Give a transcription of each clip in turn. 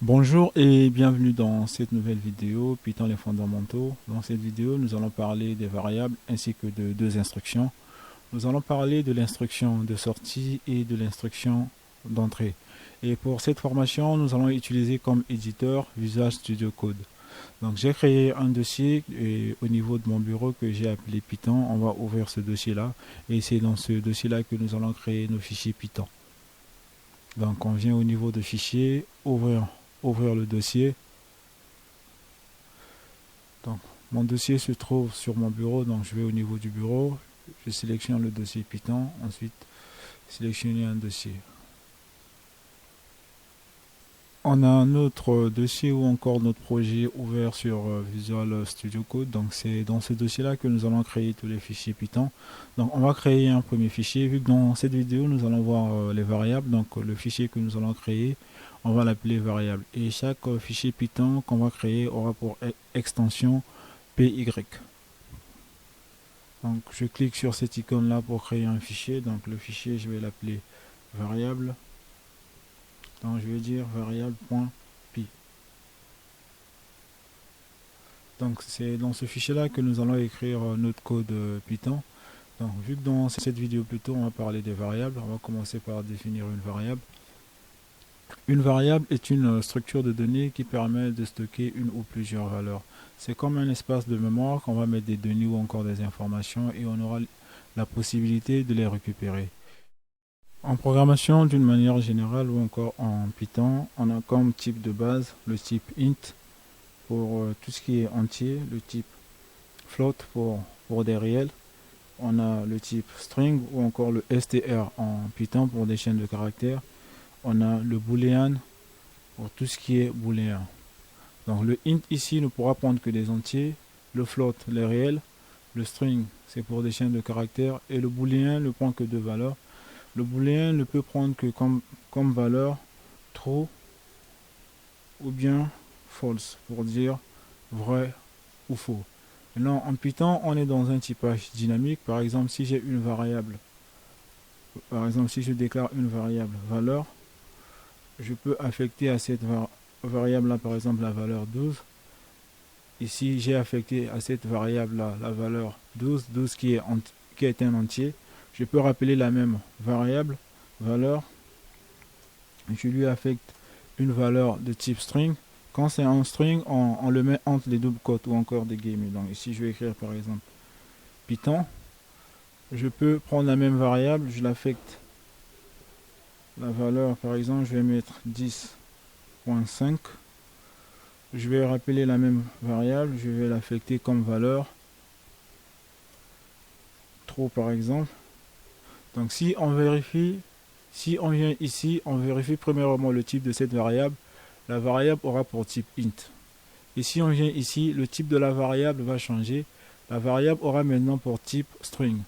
Bonjour et bienvenue dans cette nouvelle vidéo Python les fondamentaux. Dans cette vidéo, nous allons parler des variables ainsi que de deux instructions. Nous allons parler de l'instruction de sortie et de l'instruction d'entrée. Et pour cette formation, nous allons utiliser comme éditeur Visual Studio Code. Donc j'ai créé un dossier au niveau de mon bureau que j'ai appelé Python. On va ouvrir ce dossier-là et c'est dans ce dossier-là que nous allons créer nos fichiers Python. Donc on vient au niveau de fichier, ouvrir le dossier. Donc mon dossier se trouve sur mon bureau, donc je vais au niveau du bureau, je sélectionne le dossier Python, ensuite sélectionner un dossier. On a un autre dossier ou encore notre projet ouvert sur Visual Studio Code. Donc c'est dans ce dossier-là que nous allons créer tous les fichiers Python. Donc on va créer un premier fichier. Vu que dans cette vidéo nous allons voir les variables, donc le fichier que nous allons créer, on va l'appeler variable. Et chaque fichier Python qu'on va créer aura pour extension PY. Donc je clique sur cette icône-là pour créer un fichier. Donc le fichier, je vais l'appeler variable. Donc je vais dire variable.py. Donc c'est dans ce fichier-là que nous allons écrire notre code Python. Donc vu que dans cette vidéo plutôt on va parler des variables, on va commencer par définir une variable. Une variable est une structure de données qui permet de stocker une ou plusieurs valeurs. C'est comme un espace de mémoire qu'on va mettre des données ou encore des informations et on aura la possibilité de les récupérer. En programmation, d'une manière générale ou encore en Python, on a comme type de base le type int pour tout ce qui est entier, le type float pour des réels, on a le type string ou encore le str en Python pour des chaînes de caractères, on a le boolean pour tout ce qui est booléen. Donc le int ici ne pourra prendre que des entiers, le float les réels, le string c'est pour des chaînes de caractères et le booléen ne prend que deux valeurs. Le booléen ne peut prendre que comme valeur true ou bien false pour dire vrai ou faux. Maintenant, en Python, on est dans un typage dynamique. Par exemple, si j'ai une variable, par exemple, si je déclare une variable valeur, je peux affecter à cette variable-là, par exemple, la valeur 12. Ici, j'ai affecté à cette variable-là la valeur 12, 12 qui est un entier. Je peux rappeler la même variable, valeur. Je lui affecte une valeur de type string. Quand c'est un string, on le met entre les doubles quotes ou encore des guillemets. Donc ici, je vais écrire par exemple Python. Je peux prendre la même variable, je l'affecte la valeur, par exemple, je vais mettre 10.5. Je vais rappeler la même variable, je vais l'affecter comme valeur true par exemple. Donc si on vérifie, si on vient ici, on vérifie premièrement le type de cette variable. La variable aura pour type int. Et si on vient ici, le type de la variable va changer. La variable aura maintenant pour type string.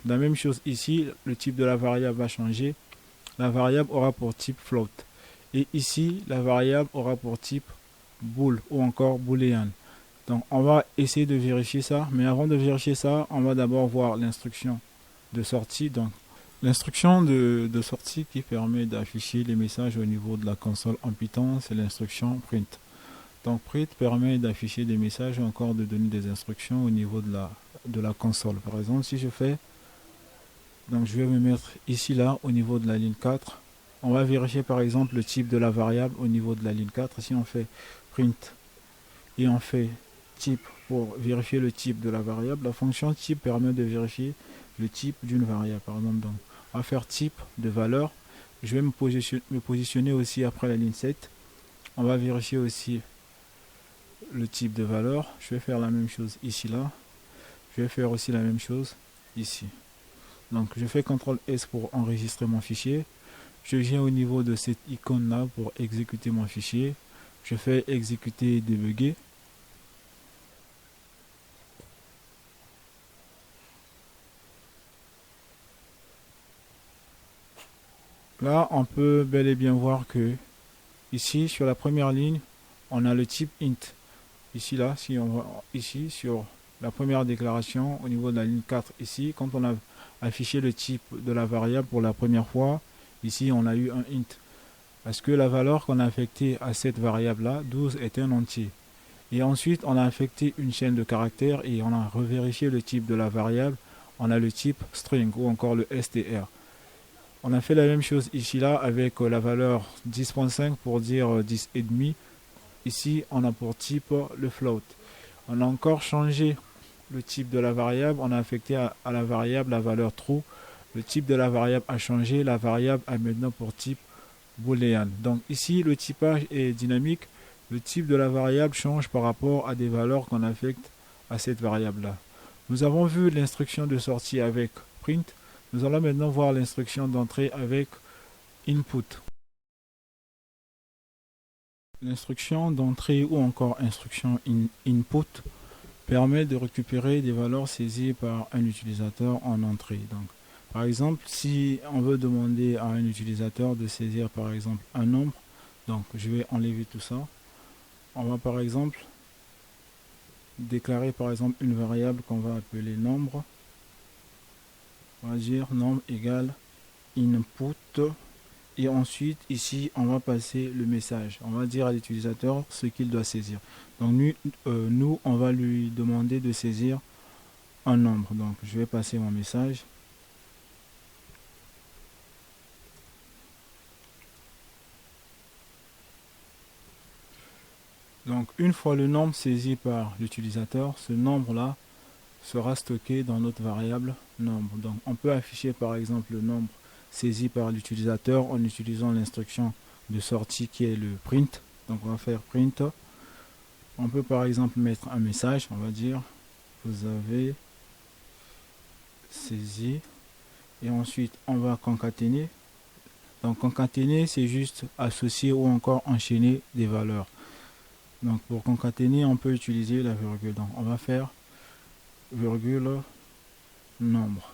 La même chose ici, le type de la variable va changer. La variable aura pour type float. Et ici, la variable aura pour type bool ou encore boolean. Donc on va essayer de vérifier ça. Mais avant de vérifier ça, on va d'abord voir l'instruction de sortie. Donc l'instruction de sortie qui permet d'afficher les messages au niveau de la console en Python, c'est l'instruction print. Donc print permet d'afficher des messages ou encore de donner des instructions au niveau de la console. Par exemple, si je fais, donc je vais me mettre ici là au niveau de la ligne 4. On va vérifier par exemple le type de la variable au niveau de la ligne 4. Si on fait print et on fait type pour vérifier le type de la variable, la fonction type permet de vérifier le type d'une variable. Par exemple, donc, on va faire type de valeur. Je vais me positionner aussi après la ligne 7. On va vérifier aussi le type de valeur. Je vais faire la même chose ici là. Je vais faire aussi la même chose ici. Donc je fais CTRL S pour enregistrer mon fichier. Je viens au niveau de cette icône là pour exécuter mon fichier. Je fais exécuter et débugger. Là, on peut bel et bien voir que ici, sur la première ligne, on a le type int. Ici, là, si on va ici, sur la première déclaration, au niveau de la ligne 4, ici, quand on a affiché le type de la variable pour la première fois, ici, on a eu un int. Parce que la valeur qu'on a affectée à cette variable-là, 12, est un entier. Et ensuite, on a affecté une chaîne de caractères et on a revérifié le type de la variable. On a le type string ou encore le str. On a fait la même chose ici là avec la valeur 10.5 pour dire 10 et demi. Ici, on a pour type le float. On a encore changé le type de la variable. On a affecté à la variable la valeur true. Le type de la variable a changé. La variable a maintenant pour type boolean. Donc ici, le typage est dynamique. Le type de la variable change par rapport à des valeurs qu'on affecte à cette variable-là. Nous avons vu l'instruction de sortie avec print. Nous allons maintenant voir l'instruction d'entrée avec input. L'instruction d'entrée ou encore instruction input permet de récupérer des valeurs saisies par un utilisateur en entrée. Donc, par exemple, si on veut demander à un utilisateur de saisir par exemple un nombre, donc je vais enlever tout ça. On va par exemple déclarer par exemple une variable qu'on va appeler nombre. On va dire nombre égale input. Et ensuite, ici, on va passer le message. On va dire à l'utilisateur ce qu'il doit saisir. Donc, nous, on va lui demander de saisir un nombre. Donc, je vais passer mon message. Donc, une fois le nombre saisi par l'utilisateur, ce nombre-là sera stocké dans notre variable nombre. Donc, on peut afficher par exemple le nombre saisi par l'utilisateur en utilisant l'instruction de sortie qui est le print. Donc, on va faire print. On peut par exemple mettre un message. On va dire vous avez saisi. Et ensuite, on va concaténer. Donc, concaténer, c'est juste associer ou encore enchaîner des valeurs. Donc, pour concaténer, on peut utiliser la virgule. Donc, on va faire virgule nombre.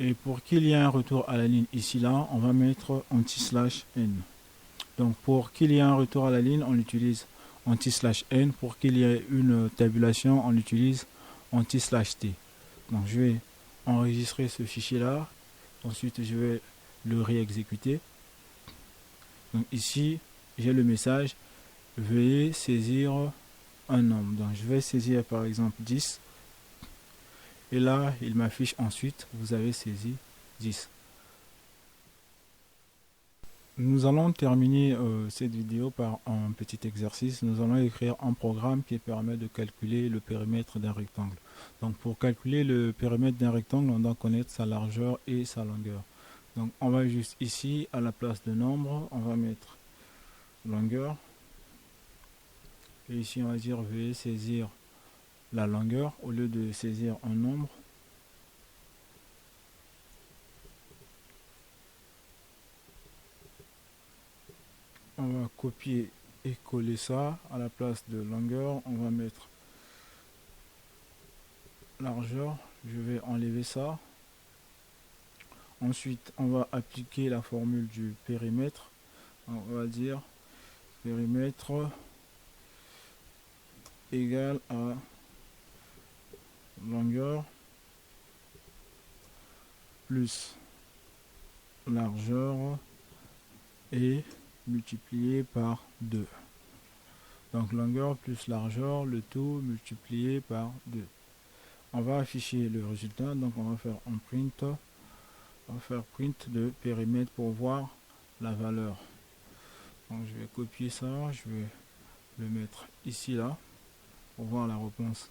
Et pour qu'il y ait un retour à la ligne ici là, on va mettre anti/n. Donc pour qu'il y ait un retour à la ligne, on utilise anti/n. Pour qu'il y ait une tabulation, on utilise anti/t. Donc je vais enregistrer ce fichier là. Ensuite je vais le réexécuter. Donc ici j'ai le message veuillez saisir un nombre. Donc je vais saisir par exemple 10. Et là, il m'affiche ensuite, vous avez saisi 10. Nous allons terminer cette vidéo par un petit exercice. Nous allons écrire un programme qui permet de calculer le périmètre d'un rectangle. Donc pour calculer le périmètre d'un rectangle, on doit connaître sa largeur et sa longueur. Donc on va juste ici, à la place de nombre, on va mettre longueur. Et ici, on va dire veuillez saisir la longueur au lieu de saisir un nombre. On va copier et coller ça à la place de longueur. On va mettre largeur. Je vais enlever ça. Ensuite, on va appliquer la formule du périmètre. On va dire périmètre égal à longueur plus largeur et multiplié par 2. Donc longueur plus largeur, le tout multiplié par 2. On va afficher le résultat, donc on va faire un print. On va faire print de périmètre pour voir la valeur. Donc je vais copier ça, je vais le mettre ici là pour voir la réponse.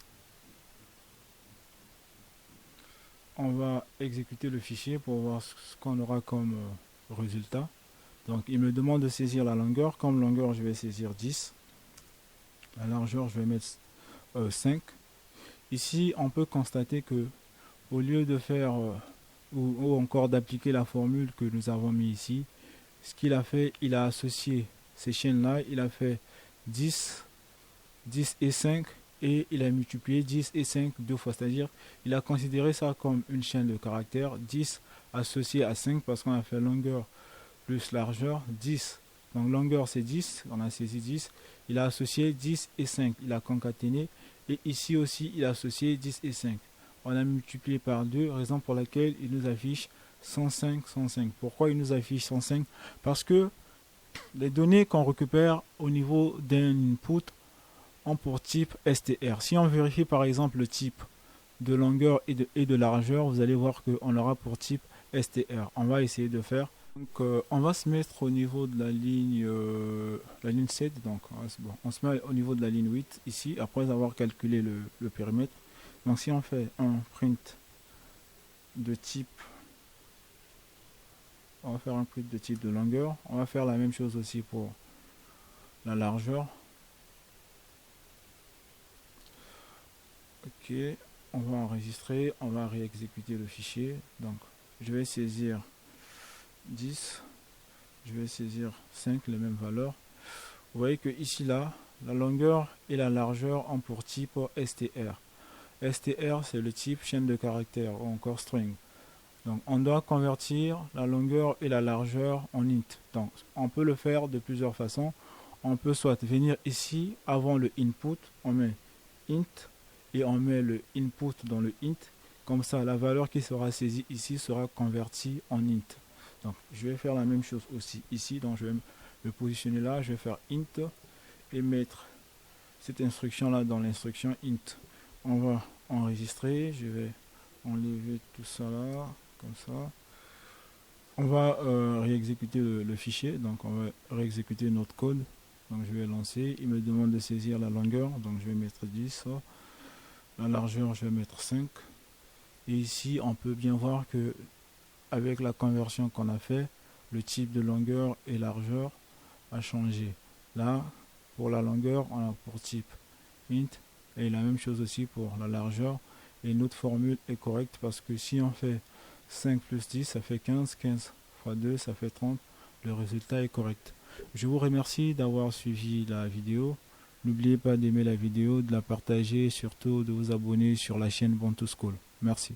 On va exécuter le fichier pour voir ce qu'on aura comme résultat. Donc il me demande de saisir la longueur. Comme longueur, je vais saisir 10. La largeur, je vais mettre 5. Ici, on peut constater que au lieu de faire ou encore d'appliquer la formule que nous avons mis ici, ce qu'il a fait, il a associé ces chaînes-là, il a fait 10, 10 et 5 et il a multiplié 10 et 5 deux fois, c'est-à-dire il a considéré ça comme une chaîne de caractères, 10 associé à 5 parce qu'on a fait longueur plus largeur, 10. Donc longueur c'est 10, on a saisi 10, il a associé 10 et 5, il a concaténé et ici aussi il a associé 10 et 5. On a multiplié par 2, raison pour laquelle il nous affiche 105, 105. Pourquoi il nous affiche 105? Parce que les données qu'on récupère au niveau d'un input ont pour type str. Si on vérifie par exemple le type de longueur et de largeur, vous allez voir qu'on aura pour type str. On va essayer de faire. Donc, on va se mettre au niveau de la ligne 7. Donc, bon, on se met au niveau de la ligne 8 ici, après avoir calculé le périmètre. Donc, si on fait un print de type, on va faire un print de type de longueur. On va faire la même chose aussi pour la largeur. Ok, on va enregistrer, on va réexécuter le fichier. Donc, je vais saisir 10, je vais saisir 5, les mêmes valeurs. Vous voyez que ici, là, la longueur et la largeur ont pour type str. str, c'est le type chaîne de caractères ou encore string. Donc, on doit convertir la longueur et la largeur en int. Donc, on peut le faire de plusieurs façons. On peut soit venir ici, avant le input, on met int, et on met le input dans le int. Comme ça, la valeur qui sera saisie ici sera convertie en int. Donc, je vais faire la même chose aussi ici. Donc, je vais me positionner là. Je vais faire int et mettre cette instruction-là dans l'instruction int. On va enregistrer. Je vais enlever tout ça là, comme ça. On va réexécuter le fichier. Donc, on va réexécuter notre code. Donc, je vais lancer. Il me demande de saisir la longueur. Donc, je vais mettre 10. La largeur, je vais mettre 5. Et ici, on peut bien voir que avec la conversion qu'on a fait, le type de longueur et largeur a changé. Là, pour la longueur, on a pour type int, et la même chose aussi pour la largeur. Et notre formule est correcte parce que si on fait 5 plus 10, ça fait 15. 15 fois 2, ça fait 30. Le résultat est correct. Je vous remercie d'avoir suivi la vidéo. N'oubliez pas d'aimer la vidéo, de la partager et surtout de vous abonner sur la chaîne Bantu School. Merci.